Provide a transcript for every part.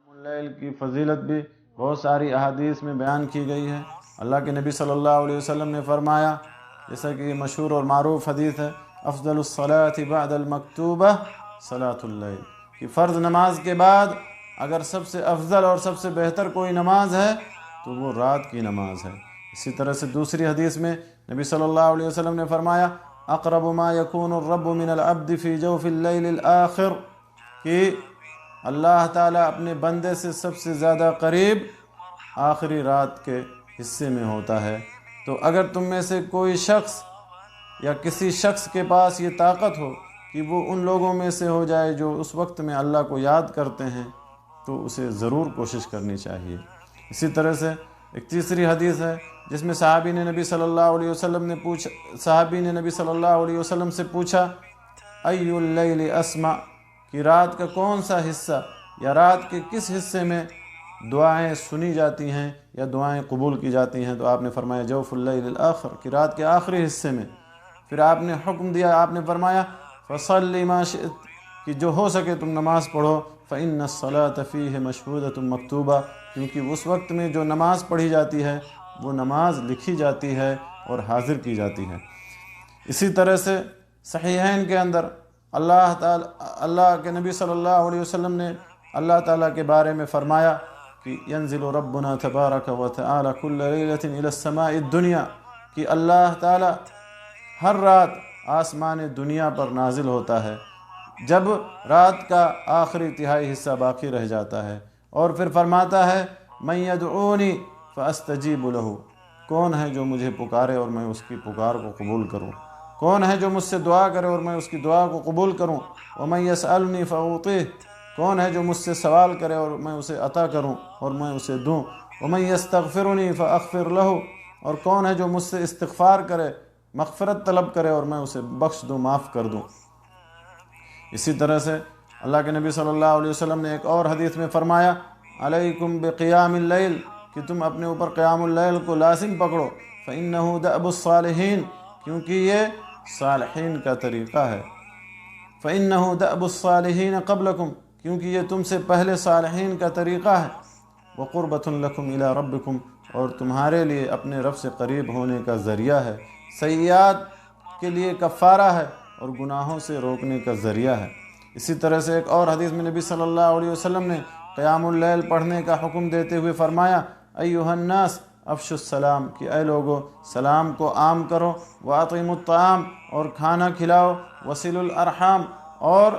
اللیل کی فضیلت بھی بہت ساری احادیث میں بیان کی گئی ہے۔ اللہ کے نبی صلی اللہ علیہ وسلم نے فرمایا، جیسا کہ یہ مشہور اور معروف حدیث ہے، افضل الصلاۃ بعد المکتوبہ صلاۃ اللیل، کہ فرض نماز کے بعد اگر سب سے افضل اور سب سے بہتر کوئی نماز ہے تو وہ رات کی نماز ہے۔ اسی طرح سے دوسری حدیث میں نبی صلی اللہ علیہ وسلم نے فرمایا، اقرب ما یکون الرب من العبد فی جوف اللیل الآخر، کہ اللہ تعالیٰ اپنے بندے سے سب سے زیادہ قریب آخری رات کے حصے میں ہوتا ہے۔ تو اگر تم میں سے کوئی شخص یا کسی شخص کے پاس یہ طاقت ہو کہ وہ ان لوگوں میں سے ہو جائے جو اس وقت میں اللہ کو یاد کرتے ہیں، تو اسے ضرور کوشش کرنی چاہیے۔ اسی طرح سے ایک تیسری حدیث ہے جس میں صحابی نے نبی صلی اللہ علیہ وسلم سے پوچھا، ای اللیل اسمع، کہ رات کا کون سا حصہ یا رات کے کس حصے میں دعائیں سنی جاتی ہیں یا دعائیں قبول کی جاتی ہیں؟ تو آپ نے فرمایا جوف اللیل الآخر، کہ رات کے آخری حصے میں۔ پھر آپ نے حکم دیا، آپ نے فرمایا فصلی ما شئت، کہ جو ہو سکے تم نماز پڑھو، فإن الصلاۃ فیہ مشہودۃ مکتوبہ، کیونکہ اس وقت میں جو نماز پڑھی جاتی ہے وہ نماز لکھی جاتی ہے اور حاضر کی جاتی ہے۔ اسی طرح سے صحیحین کے اندر اللہ کے نبی صلی اللہ علیہ وسلم نے اللہ تعالیٰ کے بارے میں فرمایا کہ ینزل ربنا تبارک و تعالی کل لیلۃ الی السماء الدنیا، کہ اللہ تعالیٰ ہر رات آسمان دنیا پر نازل ہوتا ہے جب رات کا آخری تہائی حصہ باقی رہ جاتا ہے، اور پھر فرماتا ہے من یدعونی فاستجیب لہ، کون ہے جو مجھے پکارے اور میں اس کی پکار کو قبول کروں، کون ہے جو مجھ سے دعا کرے اور میں اس کی دعا کو قبول کروں، ومن یسألنی فاعطیہ، کون ہے جو مجھ سے سوال کرے اور میں اسے عطا کروں اور میں اسے دوں، ومن یستغفرنی فاغفر لہ، اور کون ہے جو مجھ سے استغفار کرے، مغفرت طلب کرے اور میں اسے بخش دوں، معاف کر دوں۔ اسی طرح سے اللہ کے نبی صلی اللہ علیہ وسلم نے ایک اور حدیث میں فرمایا، علیکم بقیام اللیل، کہ تم اپنے اوپر قیام اللیل کو لازم پکڑو، فإنہ دأب الصالحین، کیونکہ یہ صالحین کا طریقہ ہے، فإنہ دأب الصالحین قبلکم، کیونکہ یہ تم سے پہلے صالحین کا طریقہ ہے، وقربۃ لکم الی ربکم، اور تمہارے لیے اپنے رب سے قریب ہونے کا ذریعہ ہے، سیئات کے لیے کفارہ ہے اور گناہوں سے روکنے کا ذریعہ ہے۔ اسی طرح سے ایک اور حدیث میں نبی صلی اللہ علیہ وسلم نے قیام اللیل پڑھنے کا حکم دیتے ہوئے فرمایا، ایھا الناس افشوا السلام، کہ اے لوگو سلام کو عام کرو، واطعموا الطعام، اور کھانا کھلاؤ، وصلوا الارحام، اور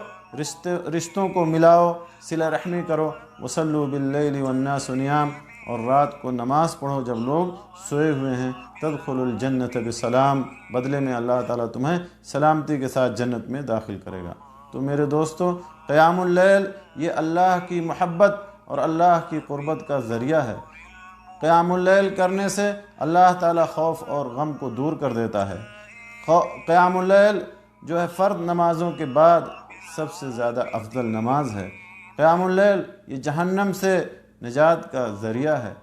رشتوں کو ملاؤ، صلہ رحمی کرو، وصلوا باللیل والناس نیام، اور رات کو نماز پڑھو جب لوگ سوئے ہوئے ہیں، تدخلوا الجنۃ بسلام، بدلے میں اللہ تعالیٰ تمہیں سلامتی کے ساتھ جنت میں داخل کرے گا۔ تو میرے دوستو، قیام اللیل یہ اللہ کی محبت اور اللہ کی قربت کا ذریعہ ہے۔ قیام اللیل کرنے سے اللہ تعالیٰ خوف اور غم کو دور کر دیتا ہے۔ قیام اللیل جو ہے فرض نمازوں کے بعد سب سے زیادہ افضل نماز ہے۔ قیام اللیل یہ جہنم سے نجات کا ذریعہ ہے۔